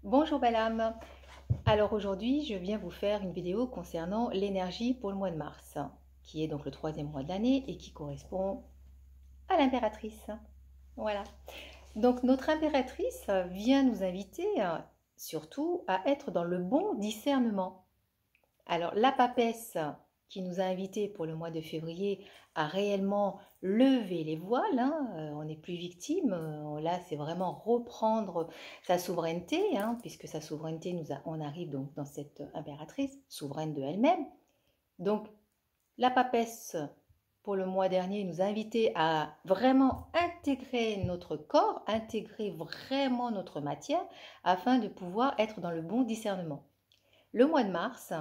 Bonjour belle âme. Alors aujourd'hui, je viens vous faire une vidéo concernant l'énergie pour le mois de mars, qui est donc le troisième mois de l'année et qui correspond à l'impératrice. Voilà. Donc notre impératrice vient nous inviter surtout à être dans le bon discernement. Alors la papesse qui nous a invités pour le mois de février a réellement levé les voiles, hein, on n'est plus victime, là c'est vraiment reprendre sa souveraineté, hein, puisque sa souveraineté, on arrive donc dans cette impératrice, souveraine de elle-même. Donc la papesse pour le mois dernier nous a invités à vraiment intégrer notre corps, intégrer vraiment notre matière, afin de pouvoir être dans le bon discernement. Le mois de mars,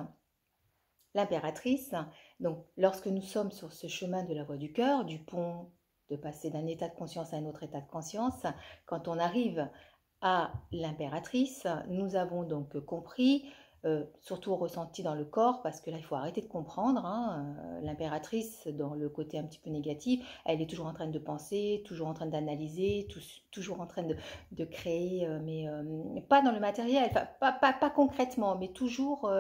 l'impératrice, donc lorsque nous sommes sur ce chemin de la voie du cœur, du pont, de passer d'un état de conscience à un autre état de conscience, quand on arrive à l'impératrice, nous avons donc compris, surtout ressenti dans le corps, parce que là il faut arrêter de comprendre, hein, l'impératrice dans le côté un petit peu négatif, elle est toujours en train de penser, toujours en train d'analyser, toujours en train de créer, mais pas dans le matériel, pas concrètement, mais toujours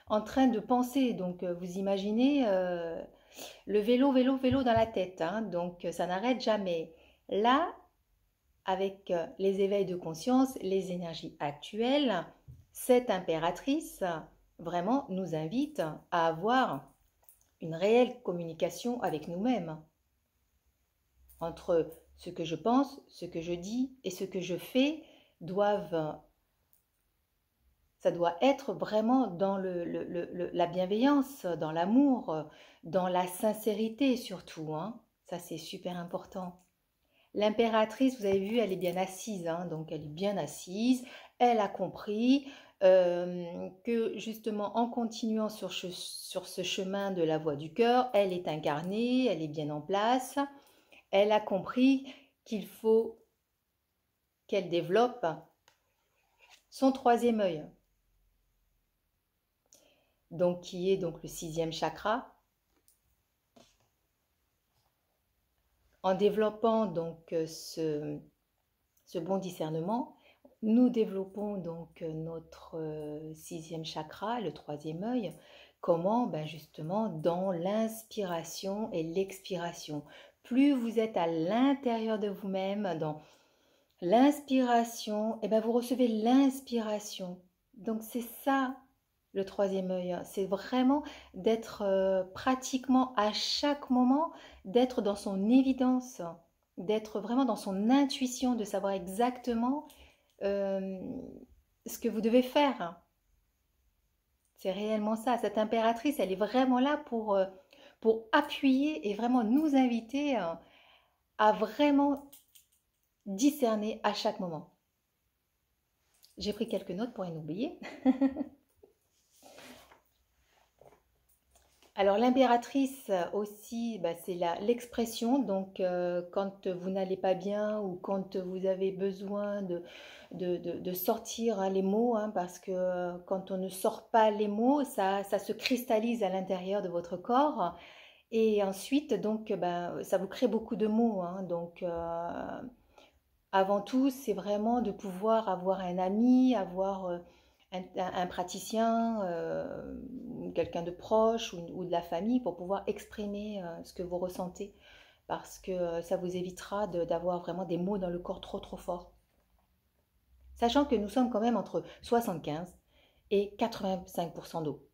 en train de penser. Donc, vous imaginez le vélo dans la tête. Hein, donc, ça n'arrête jamais. Là, avec les éveils de conscience, les énergies actuelles, cette impératrice vraiment nous invite à avoir une réelle communication avec nous-mêmes. Entre ce que je pense, ce que je dis et ce que je fais ça doit être vraiment dans la bienveillance, dans l'amour, dans la sincérité surtout. Hein. Ça, c'est super important. L'impératrice, vous avez vu, elle est bien assise. Hein, donc, elle est bien assise. Elle a compris que justement, en continuant sur ce chemin de la voie du cœur, elle est incarnée, elle est bien en place. Elle a compris qu'il faut qu'elle développe son troisième œil, donc qui est donc le sixième chakra. En développant donc ce bon discernement, nous développons donc notre sixième chakra, le troisième œil. Comment? Ben justement dans l'inspiration et l'expiration. Plus vous êtes à l'intérieur de vous-même, dans l'inspiration, et ben vous recevez l'inspiration. Donc c'est ça le troisième œil, hein. C'est vraiment d'être pratiquement à chaque moment, d'être dans son évidence, d'être vraiment dans son intuition, de savoir exactement euh, ce que vous devez faire. C'est réellement ça. Cette impératrice, elle est vraiment là pour appuyer et vraiment nous inviter à vraiment discerner à chaque moment. J'ai pris quelques notes pour rien oublier. Alors l'impératrice aussi, bah, c'est l'expression. Donc quand vous n'allez pas bien ou quand vous avez besoin de sortir hein, les mots, hein, parce que quand on ne sort pas les mots, ça se cristallise à l'intérieur de votre corps. Et ensuite, donc, ben, ça vous crée beaucoup de mots. Hein. Donc avant tout, c'est vraiment de pouvoir avoir un ami, avoir un praticien, quelqu'un de proche ou de la famille pour pouvoir exprimer ce que vous ressentez. Parce que ça vous évitera d'avoir vraiment des mots dans le corps trop forts. Sachant que nous sommes quand même entre 75 et 85% d'eau.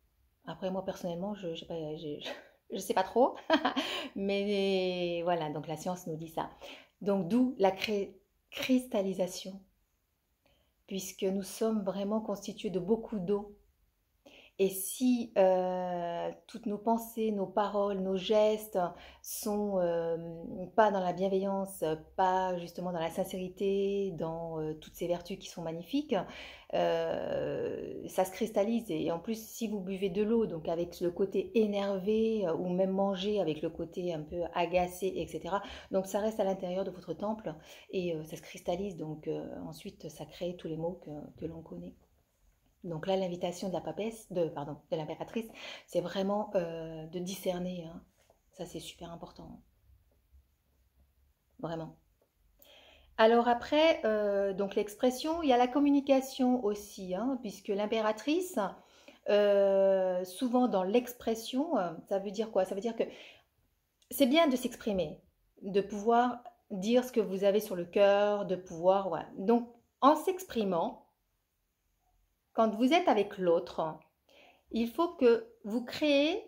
Après, moi personnellement, je ne sais pas trop. Mais voilà, donc la science nous dit ça. Donc d'où la cristallisation, puisque nous sommes vraiment constitués de beaucoup d'eau. Et si toutes nos pensées, nos paroles, nos gestes sont pas dans la bienveillance, pas justement dans la sincérité, dans toutes ces vertus qui sont magnifiques, ça se cristallise. Et en plus, si vous buvez de l'eau, donc avec le côté énervé, ou même manger avec le côté un peu agacé, etc., donc ça reste à l'intérieur de votre temple et ça se cristallise. Donc ensuite, ça crée tous les maux que l'on connaît. Donc là, l'invitation de la papesse, pardon, de l'impératrice, c'est vraiment de discerner. Hein. Ça, c'est super important. Vraiment. Alors après, donc l'expression, il y a la communication aussi, hein, puisque l'impératrice, souvent dans l'expression, ça veut dire quoi? Ça veut dire que c'est bien de s'exprimer, de pouvoir dire ce que vous avez sur le cœur, de pouvoir, voilà. Donc, en s'exprimant, quand vous êtes avec l'autre, il faut que vous créez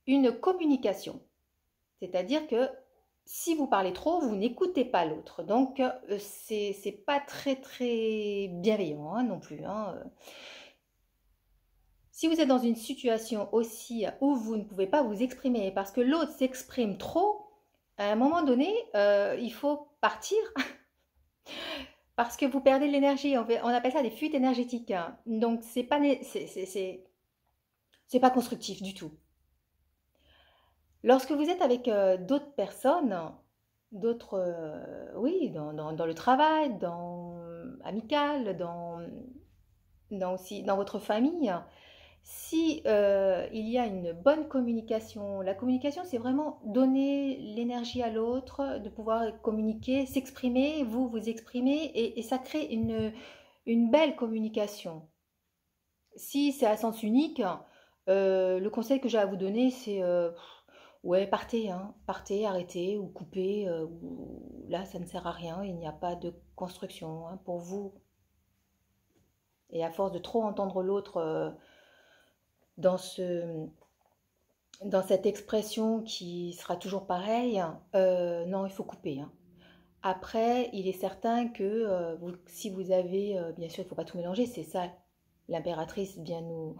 une communication. C'est-à-dire que si vous parlez trop, vous n'écoutez pas l'autre. Donc, c'est pas très très bienveillant, hein, non plus, hein. Si vous êtes dans une situation aussi où vous ne pouvez pas vous exprimer parce que l'autre s'exprime trop, à un moment donné, il faut partir parce que vous perdez de l'énergie. On appelle ça des fuites énergétiques, hein. Donc, c'est pas constructif du tout. Lorsque vous êtes avec d'autres personnes, d'autres, oui, dans le travail, dans amical, aussi dans votre famille, si il y a une bonne communication, la communication c'est vraiment donner l'énergie à l'autre, de pouvoir communiquer, s'exprimer, vous vous exprimez et ça crée une belle communication. Si c'est à sens unique, le conseil que j'ai à vous donner c'est ouais, partez, hein, partez, arrêtez ou coupez, là ça ne sert à rien, il n'y a pas de construction, hein, pour vous. Et à force de trop entendre l'autre dans dans cette expression qui sera toujours pareille, non, il faut couper, hein. Après, il est certain que si vous avez, bien sûr, il ne faut pas tout mélanger, c'est ça, l'impératrice vient nous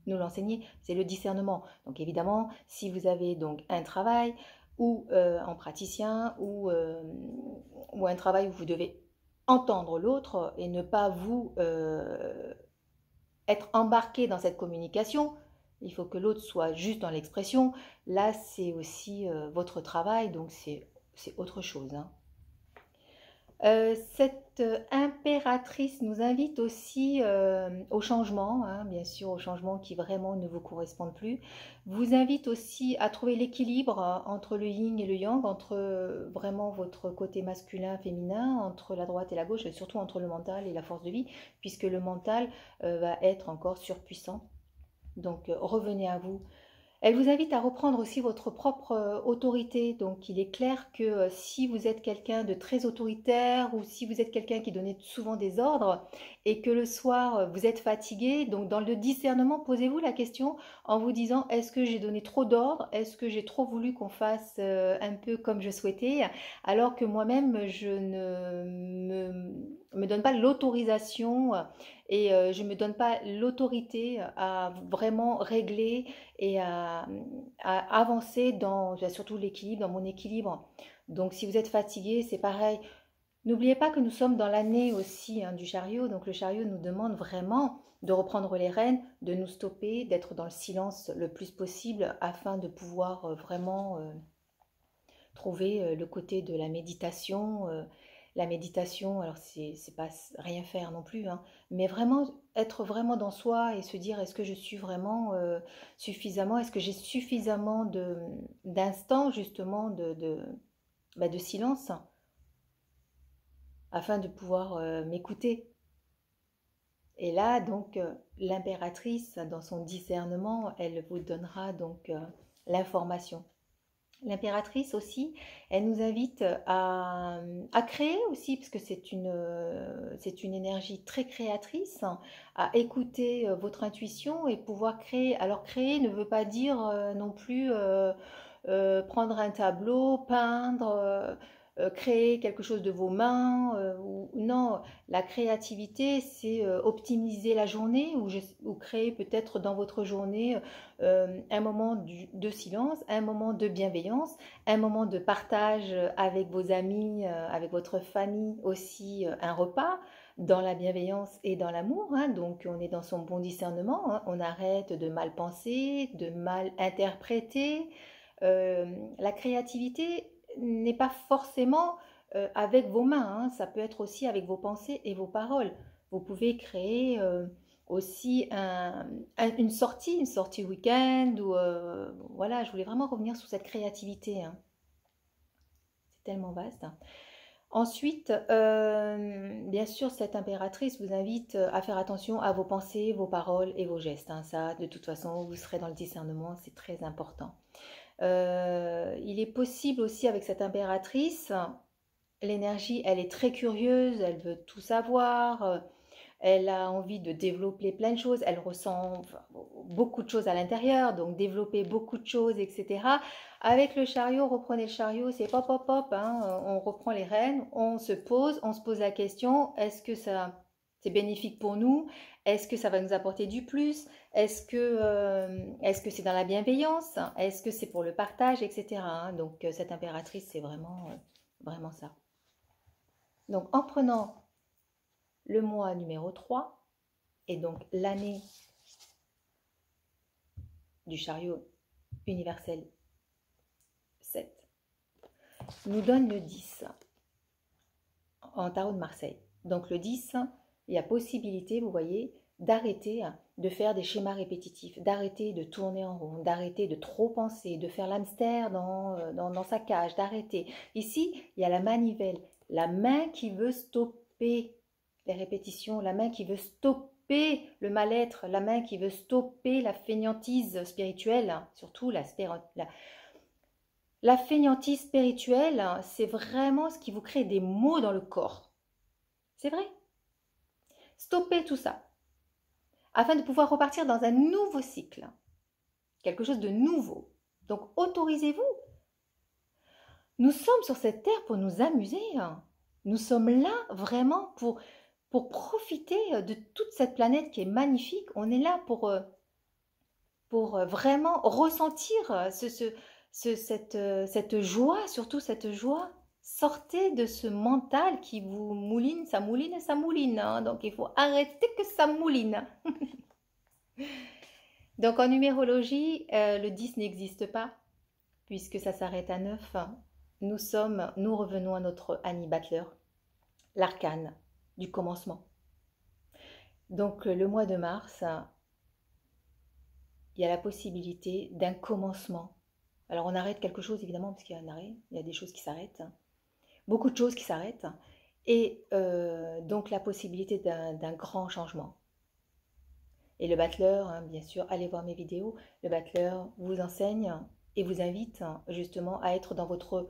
l'enseigner, c'est le discernement. Donc évidemment, si vous avez donc un travail ou en praticien ou un travail où vous devez entendre l'autre et ne pas vous être embarqué dans cette communication, il faut que l'autre soit juste dans l'expression. Là, c'est aussi votre travail, donc c'est autre chose, hein. Cette impératrice nous invite aussi au changement, hein, bien sûr, au changement qui vraiment ne vous correspondent plus. Vous invite aussi à trouver l'équilibre entre le yin et le yang, entre vraiment votre côté masculin, féminin, entre la droite et la gauche, et surtout entre le mental et la force de vie, puisque le mental va être encore surpuissant. Donc revenez à vous. Elle vous invite à reprendre aussi votre propre autorité. Donc il est clair que si vous êtes quelqu'un de très autoritaire ou si vous êtes quelqu'un qui donnait souvent des ordres et que le soir vous êtes fatigué, donc dans le discernement, posez-vous la question en vous disant est-ce que j'ai donné trop d'ordres? Est-ce que j'ai trop voulu qu'on fasse un peu comme je souhaitais alors que moi-même je ne me donne pas l'autorisation et je ne me donne pas l'autorité à vraiment régler et à avancer dans surtout l'équilibre, dans mon équilibre. Donc si vous êtes fatigué, c'est pareil. N'oubliez pas que nous sommes dans l'année aussi, hein, du chariot. Donc le chariot nous demande vraiment de reprendre les rênes, de nous stopper, d'être dans le silence le plus possible afin de pouvoir vraiment trouver le côté de la méditation. La méditation, alors c'est pas rien faire non plus, hein, mais vraiment être vraiment dans soi et se dire est-ce que je suis vraiment suffisamment, est-ce que j'ai suffisamment d'instants justement de silence afin de pouvoir m'écouter. Et là, donc, l'impératrice, dans son discernement, elle vous donnera donc l'information. L'impératrice aussi, elle nous invite à créer aussi, parce que c'est une énergie très créatrice, hein, à écouter votre intuition et pouvoir créer. Alors créer ne veut pas dire non plus prendre un tableau, peindre, créer quelque chose de vos mains. Non, la créativité, c'est optimiser la journée ou créer peut-être dans votre journée un moment de silence, un moment de bienveillance, un moment de partage avec vos amis, avec votre famille aussi, un repas dans la bienveillance et dans l'amour, hein. Donc on est dans son bon discernement, hein. On arrête de mal penser, de mal interpréter. La créativité n'est pas forcément avec vos mains, hein. Ça peut être aussi avec vos pensées et vos paroles. Vous pouvez créer aussi une sortie week-end ou voilà, je voulais vraiment revenir sur cette créativité, hein. C'est tellement vaste. Ensuite, bien sûr, cette impératrice vous invite à faire attention à vos pensées, vos paroles et vos gestes, hein. Ça, de toute façon, vous serez dans le discernement, c'est très important. Il est possible aussi avec cette impératrice, l'énergie, elle est très curieuse, elle veut tout savoir, elle a envie de développer plein de choses, elle ressent beaucoup de choses à l'intérieur, donc développer beaucoup de choses, etc. Avec le chariot, reprenez le chariot, c'est pop, pop, pop, hein, on reprend les rênes, on se pose la question, est-ce que ça c'est bénéfique pour nous? Est-ce que ça va nous apporter du plus? Est-ce que c'est dans la bienveillance? Est-ce que c'est pour le partage, etc. hein. Donc cette impératrice, c'est vraiment ça. Donc en prenant le mois numéro 3, et donc l'année du chariot universel 7, nous donne le 10 en tarot de Marseille. Donc le 10, il y a possibilité, vous voyez, d'arrêter de faire des schémas répétitifs, d'arrêter de tourner en rond, d'arrêter de trop penser, de faire l'hamster dans sa cage, d'arrêter. Ici, il y a la manivelle, la main qui veut stopper les répétitions, la main qui veut stopper le mal-être, la main qui veut stopper la fainéantise spirituelle, surtout la fainéantise spirituelle, c'est vraiment ce qui vous crée des maux dans le corps. C'est vrai. Stoppez tout ça, afin de pouvoir repartir dans un nouveau cycle, quelque chose de nouveau. Donc autorisez-vous. Nous sommes sur cette terre pour nous amuser. Nous sommes là vraiment pour profiter de toute cette planète qui est magnifique. On est là pour vraiment ressentir cette joie, surtout cette joie. Sortez de ce mental qui vous mouline, ça mouline et ça mouline. Hein. Donc il faut arrêter que ça mouline. Donc en numérologie, le 10 n'existe pas, puisque ça s'arrête à 9. Nous revenons à notre Annie Butler, l'arcane du commencement. Donc le mois de mars, il y a la possibilité d'un commencement. Alors on arrête quelque chose évidemment, parce qu'il y a un arrêt, il y a des choses qui s'arrêtent, beaucoup de choses qui s'arrêtent, et donc la possibilité d'un grand changement. Et le battleur, hein, bien sûr, allez voir mes vidéos, le battleur vous enseigne et vous invite justement à être dans votre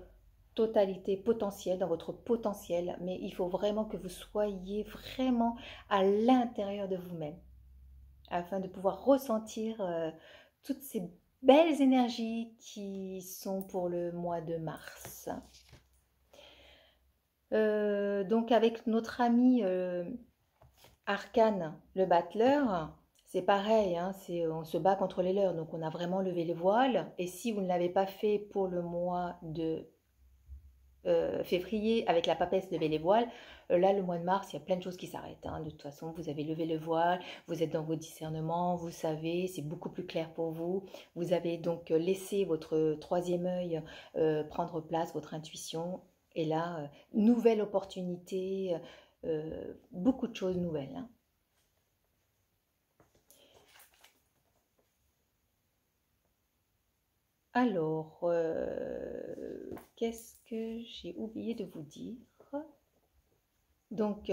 totalité potentielle, dans votre potentiel, mais il faut vraiment que vous soyez vraiment à l'intérieur de vous-même, afin de pouvoir ressentir toutes ces belles énergies qui sont pour le mois de mars. Donc avec notre ami Arcane, le battleur, c'est pareil, hein, on se bat contre les leurs, donc on a vraiment levé les voiles. Et si vous ne l'avez pas fait pour le mois de février avec la papesse lever les voiles, là le mois de mars il y a plein de choses qui s'arrêtent, hein. De toute façon vous avez levé le voile, vous êtes dans vos discernements, vous savez, c'est beaucoup plus clair pour vous. Vous avez donc laissé votre troisième œil prendre place, votre intuition, et là nouvelle opportunité, beaucoup de choses nouvelles, hein. Alors, qu'est-ce que j'ai oublié de vous dire? Donc,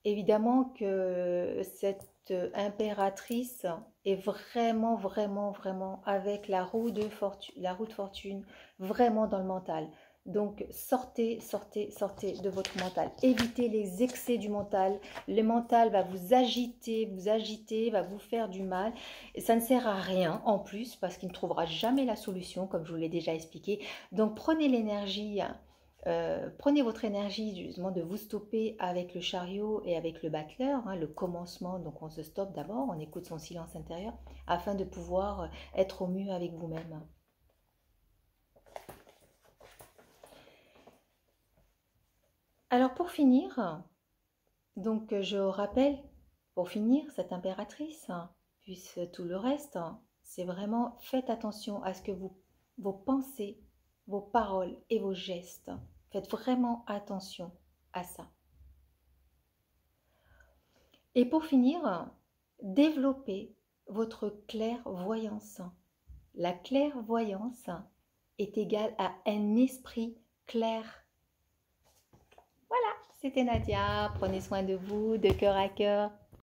évidemment que cette impératrice est vraiment, vraiment, vraiment avec la roue de fortune, vraiment dans le mental. Donc, sortez de votre mental. Évitez les excès du mental. Le mental va vous agiter, va vous faire du mal. Et ça ne sert à rien en plus, parce qu'il ne trouvera jamais la solution, comme je vous l'ai déjà expliqué. Donc, prenez l'énergie. Prenez votre énergie justement de vous stopper avec le chariot et avec le battleur, hein, le commencement. Donc on se stoppe d'abord, on écoute son silence intérieur afin de pouvoir être au mieux avec vous-même. Alors pour finir, donc je rappelle, pour finir, cette impératrice, puis tout le reste, c'est vraiment faites attention à ce que vos pensées, vos paroles et vos gestes, faites vraiment attention à ça. Et pour finir, développez votre clairvoyance. La clairvoyance est égale à un esprit clair. C'était Nadia. Prenez soin de vous, de cœur à cœur.